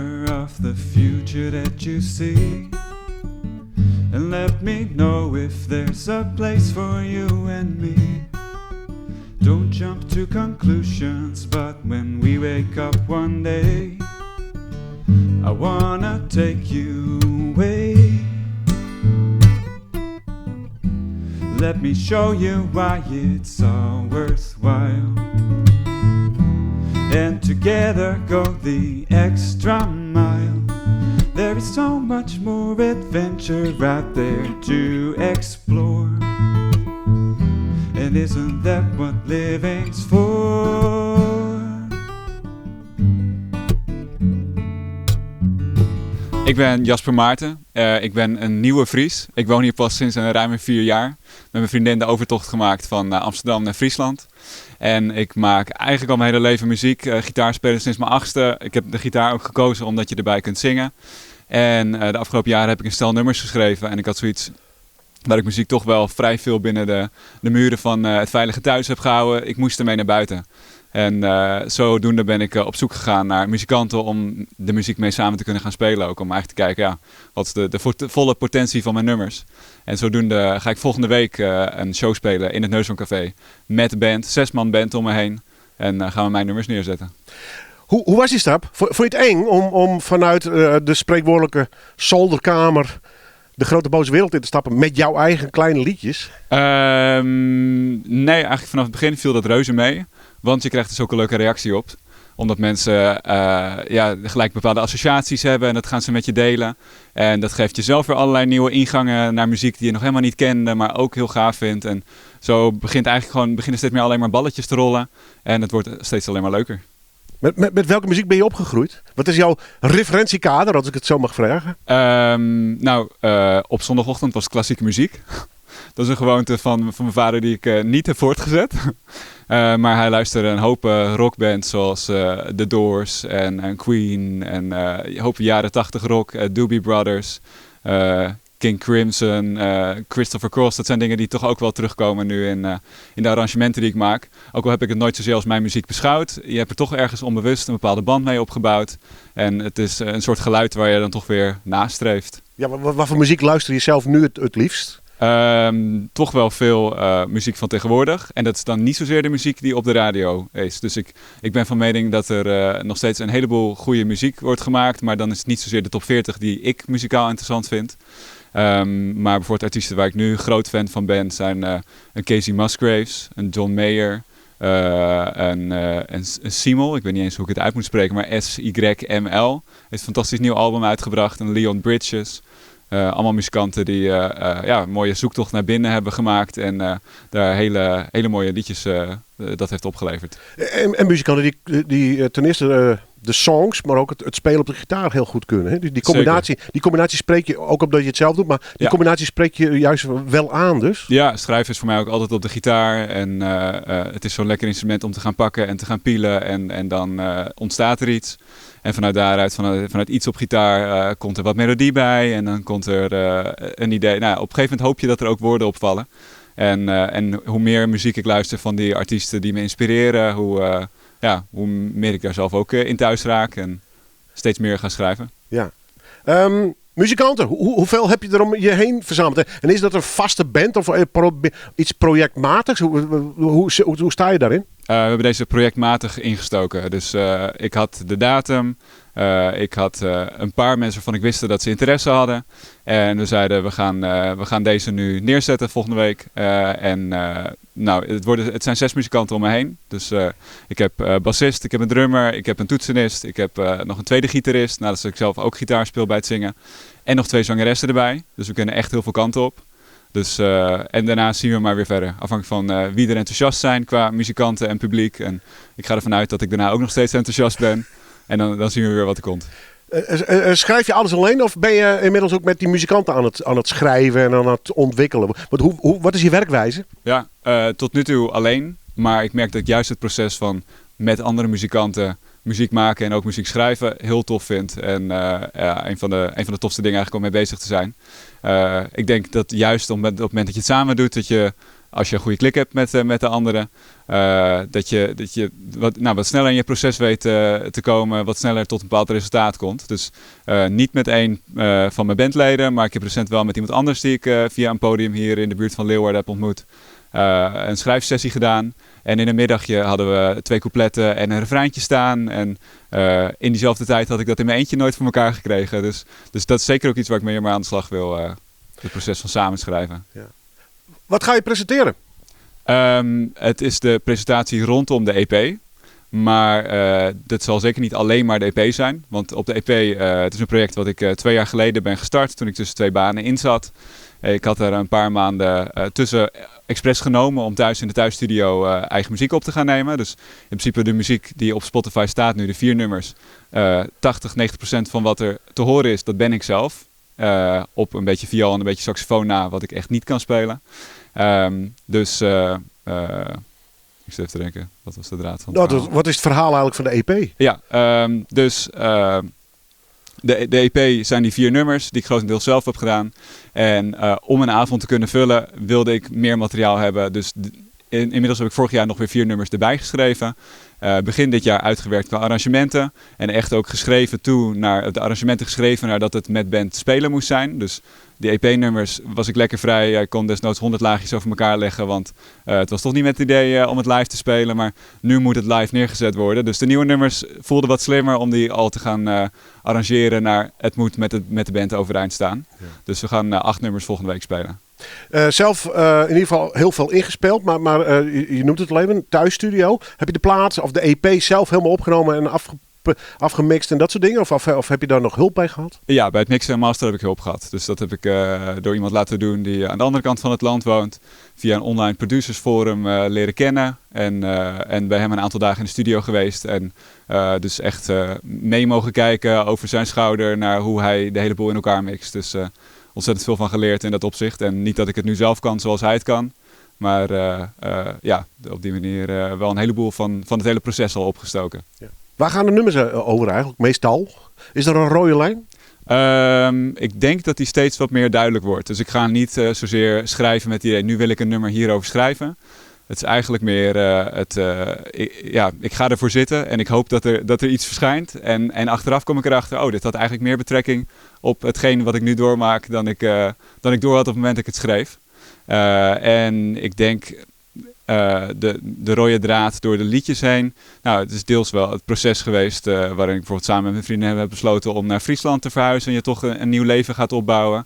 picture of the future that you see, and let me know if there's a place for you and me. Don't jump to conclusions, but when we wake up one day, I wanna take you away. Let me show you why it's all worthwhile, and together go the extra mile. There is so much more adventure out there to explore, and isn't that what living's for? Ik ben Jasper Maarten. Ik ben een nieuwe Fries. Ik woon hier pas sinds een ruime 4 jaar. Met mijn vriendin de overtocht gemaakt van Amsterdam naar Friesland. En ik maak eigenlijk al mijn hele leven muziek. Gitaar spelen sinds mijn 8e. Ik heb de gitaar ook gekozen omdat je erbij kunt zingen. En de afgelopen jaren heb ik een stel nummers geschreven. En ik had zoiets waar ik muziek toch wel vrij veel binnen de muren van het veilige thuis heb gehouden. Ik moest ermee naar buiten. En zodoende ben ik op zoek gegaan naar muzikanten om de muziek mee samen te kunnen gaan spelen. Ook om eigenlijk te kijken, ja, wat is de volle potentie van mijn nummers. En zodoende ga ik volgende week een show spelen in het Neushoorncafé. Met de band, 6-man band om me heen. En gaan we mijn nummers neerzetten. Hoe was die stap? Vond je het eng om vanuit de spreekwoordelijke zolderkamer de grote boze wereld in te stappen met jouw eigen kleine liedjes? Nee, eigenlijk vanaf het begin viel dat reuze mee. Want je krijgt er zulke leuke reactie op. Omdat mensen gelijk bepaalde associaties hebben en dat gaan ze met je delen. En dat geeft jezelf weer allerlei nieuwe ingangen naar muziek die je nog helemaal niet kende, maar ook heel gaaf vindt. En zo beginnen steeds meer alleen maar balletjes te rollen. En het wordt steeds alleen maar leuker. Met welke muziek ben je opgegroeid? Wat is jouw referentiekader, als ik het zo mag vragen? Op zondagochtend was klassieke muziek. Dat is een gewoonte van mijn vader die ik niet heb voortgezet. Maar hij luisterde een hoop rockbands zoals The Doors en Queen en een hoop jaren 80 rock, Doobie Brothers, King Crimson, Christopher Cross. Dat zijn dingen die toch ook wel terugkomen nu in de arrangementen die ik maak. Ook al heb ik het nooit zozeer als mijn muziek beschouwd. Je hebt er toch ergens onbewust een bepaalde band mee opgebouwd. En het is een soort geluid waar je dan toch weer nastreeft. Ja, wat voor muziek luister je zelf nu het liefst? Toch wel veel muziek van tegenwoordig. En dat is dan niet zozeer de muziek die op de radio is. Dus ik ben van mening dat er nog steeds een heleboel goede muziek wordt gemaakt. Maar dan is het niet zozeer de top 40 die ik muzikaal interessant vind. Maar bijvoorbeeld artiesten waar ik nu groot fan van ben zijn een Casey Musgraves, een John Mayer, een Simel. Ik weet niet eens hoe ik het uit moet spreken, maar SYML. Heeft een fantastisch nieuw album uitgebracht. En Leon Bridges. Allemaal muzikanten die een mooie zoektocht naar binnen hebben gemaakt. En daar hele mooie liedjes dat heeft opgeleverd. En muzikanten die ten eerste de songs, maar ook het spelen op de gitaar heel goed kunnen. Hè? Die combinatie spreek je, ook omdat je het zelf doet, maar die combinatie spreek je juist wel aan dus. Ja, schrijven is voor mij ook altijd op de gitaar. En het is zo'n lekker instrument om te gaan pakken en te gaan pielen. En dan ontstaat er iets. En vanuit daaruit, vanuit iets op gitaar, komt er wat melodie bij. En dan komt er een idee. Nou, op een gegeven moment hoop je dat er ook woorden opvallen. En hoe meer muziek ik luister van die artiesten die me inspireren, hoe meer ik daar zelf ook in thuis raak. En steeds meer ga schrijven. Ja. Muzikanten, hoeveel heb je er om je heen verzameld? En is dat een vaste band of iets projectmatigs? Hoe sta je daarin? We hebben deze projectmatig ingestoken. Dus ik had de datum. Ik had een paar mensen waarvan ik wist dat ze interesse hadden. En we zeiden, we gaan deze nu neerzetten volgende week. Het zijn 6 muzikanten om me heen. Dus ik heb bassist, ik heb een drummer, ik heb een toetsenist. Ik heb nog een tweede gitarist. Nou, dat is ik zelf ook gitaar speel bij het zingen. En nog 2 zangeressen erbij. Dus we kunnen echt heel veel kanten op. Dus, en daarna zien we maar weer verder. Afhankelijk van wie er enthousiast zijn qua muzikanten en publiek. En ik ga ervan uit dat ik daarna ook nog steeds enthousiast ben. En dan zien we weer wat er komt. Schrijf je alles alleen of ben je inmiddels ook met die muzikanten aan het schrijven en aan het ontwikkelen? Wat is je werkwijze? Ja, tot nu toe alleen. Maar ik merk dat ik juist het proces van met andere muzikanten muziek maken en ook muziek schrijven heel tof vind. En een van de tofste dingen eigenlijk om mee bezig te zijn. Ik denk dat juist op het moment dat je het samen doet, dat je als je een goede klik hebt met de anderen, dat je wat sneller in je proces weet te komen, wat sneller tot een bepaald resultaat komt. Dus niet met één van mijn bandleden, maar ik heb recent wel met iemand anders die ik via een podium hier in de buurt van Leeuwarden heb ontmoet, een schrijfsessie gedaan. En in een middagje hadden we 2 coupletten en een refreintje staan. En in diezelfde tijd had ik dat in mijn eentje nooit voor elkaar gekregen. Dus dat is zeker ook iets waar ik mee aan de slag wil. Het proces van samenschrijven. Ja. Wat ga je presenteren? Het is de presentatie rondom de EP. Maar dat zal zeker niet alleen maar de EP zijn. Want op de EP, het is een project wat ik 2 jaar geleden ben gestart. Toen ik tussen 2 banen in zat. Ik had er een paar maanden tussen expres genomen om thuis in de thuisstudio eigen muziek op te gaan nemen. Dus in principe de muziek die op Spotify staat nu, de 4 nummers. 80-90% van wat er te horen is, dat ben ik zelf. Op een beetje viool en een beetje saxofoon na, wat ik echt niet kan spelen. Ik zit even te denken, wat was de draad van het verhaal? Wat is het verhaal eigenlijk van de EP? Ja, de EP zijn die 4 nummers die ik grotendeels zelf heb gedaan. En om een avond te kunnen vullen wilde ik meer materiaal hebben. Dus inmiddels heb ik vorig jaar nog weer 4 nummers erbij geschreven. Begin dit jaar uitgewerkt qua arrangementen. En echt ook geschreven naar de arrangementen geschreven nadat het met band spelen moest zijn. Dus die EP-nummers was ik lekker vrij. Ik kon desnoods 100 laagjes over elkaar leggen. Want het was toch niet met het idee om het live te spelen. Maar nu moet het live neergezet worden. Dus de nieuwe nummers voelden wat slimmer om die al te gaan arrangeren naar het moet met de band overeind staan. Ja. Dus we gaan 8 nummers volgende week spelen. Zelf in ieder geval heel veel ingespeeld, maar je noemt het al even, thuisstudio. Heb je de plaat of de EP zelf helemaal opgenomen en afgemixt en dat soort dingen? Of heb je daar nog hulp bij gehad? Ja, bij het mixen en master heb ik hulp gehad. Dus dat heb ik door iemand laten doen die aan de andere kant van het land woont. Via een online producersforum leren kennen. En bij hem een aantal dagen in de studio geweest. En dus echt mee mogen kijken over zijn schouder naar hoe hij de hele boel in elkaar mixt. Dus ontzettend veel van geleerd in dat opzicht. En niet dat ik het nu zelf kan zoals hij het kan. Maar op die manier wel een heleboel van het hele proces al opgestoken. Ja. Waar gaan de nummers over eigenlijk, meestal? Is er een rode lijn? Ik denk dat die steeds wat meer duidelijk wordt. Dus ik ga niet zozeer schrijven met het idee, nu wil ik een nummer hierover schrijven. Het is eigenlijk meer, ik ga ervoor zitten en ik hoop dat er iets verschijnt. En achteraf kom ik erachter, dit had eigenlijk meer betrekking op hetgeen wat ik nu doormaak dan ik door had op het moment dat ik het schreef. En ik denk de rode draad door de liedjes heen. Nou, het is deels wel het proces geweest waarin ik bijvoorbeeld samen met mijn vrienden heb besloten om naar Friesland te verhuizen. En je toch een nieuw leven gaat opbouwen.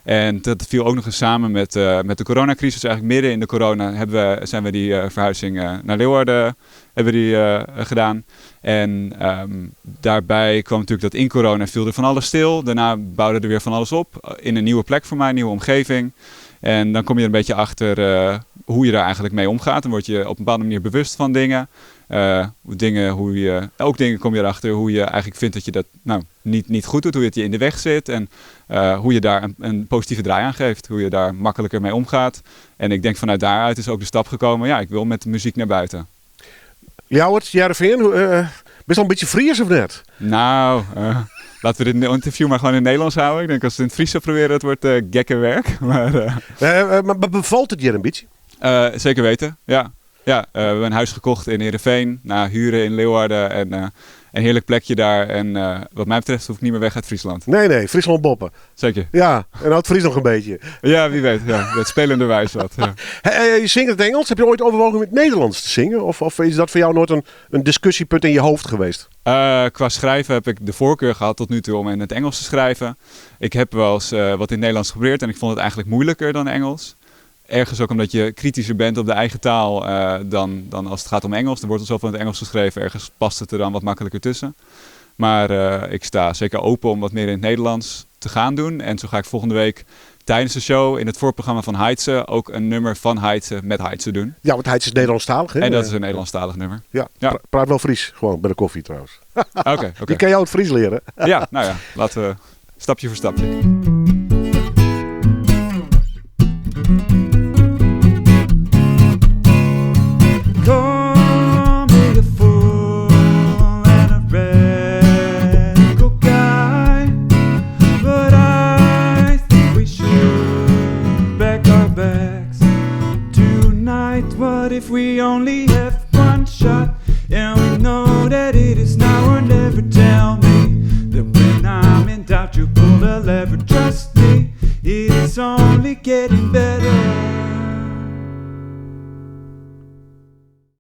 En dat viel ook nog eens samen met de coronacrisis. Eigenlijk midden in de corona zijn we die verhuizing naar Leeuwarden gedaan. En daarbij kwam natuurlijk dat in corona viel er van alles stil. Daarna bouwde er weer van alles op. In een nieuwe plek voor mij, een nieuwe omgeving. En dan kom je er een beetje achter hoe je daar eigenlijk mee omgaat. Dan word je op een bepaalde manier bewust van dingen. Ook dingen kom je erachter hoe je eigenlijk vindt dat je dat niet goed doet. Hoe het je in de weg zit. En hoe je daar een positieve draai aan geeft. Hoe je daar makkelijker mee omgaat. En ik denk vanuit daaruit is ook de stap gekomen. Ja, ik wil met de muziek naar buiten. Ljouwert, Jereveen, best wel een beetje Fries of net? Nou, laten we dit interview maar gewoon in het Nederlands houden. Ik denk als we het in het Fries proberen, het wordt gekke werk. Maar bevalt het je een beetje? Zeker weten, ja. Ja, we hebben een huis gekocht in Heerenveen, huren in Leeuwarden en een heerlijk plekje daar. En wat mij betreft hoef ik niet meer weg uit Friesland. Nee, Friesland boppen. Zeker. Ja, en Oud-Fries nog een beetje. Ja, wie weet. Ja, het spelenderwijs wat. Ja. Je zingt het Engels. Heb je ooit overwogen met Nederlands te zingen? Of is dat voor jou nooit een discussiepunt in je hoofd geweest? Qua schrijven heb ik de voorkeur gehad tot nu toe om in het Engels te schrijven. Ik heb wel eens wat in het Nederlands geprobeerd en ik vond het eigenlijk moeilijker dan Engels. Ergens ook omdat je kritischer bent op de eigen taal dan als het gaat om Engels. Er wordt al zoveel in het Engels geschreven, ergens past het er dan wat makkelijker tussen. Maar ik sta zeker open om wat meer in het Nederlands te gaan doen. En zo ga ik volgende week tijdens de show in het voorprogramma van Heidse ook een nummer van Heidse met Heidse doen. Ja, want Heidse is Nederlandstalig, hè? En dat is een Nederlandstalig nummer. Ja. Praat wel Fries, gewoon bij de koffie trouwens. Oké. Die kan jou het Fries leren. Ja, laten we stapje voor stapje. Back our backs to if we only have one shot, and we know that it is now or never. Tell me that when I'm in doubt, you pull the lever. Trust me, it is only getting better.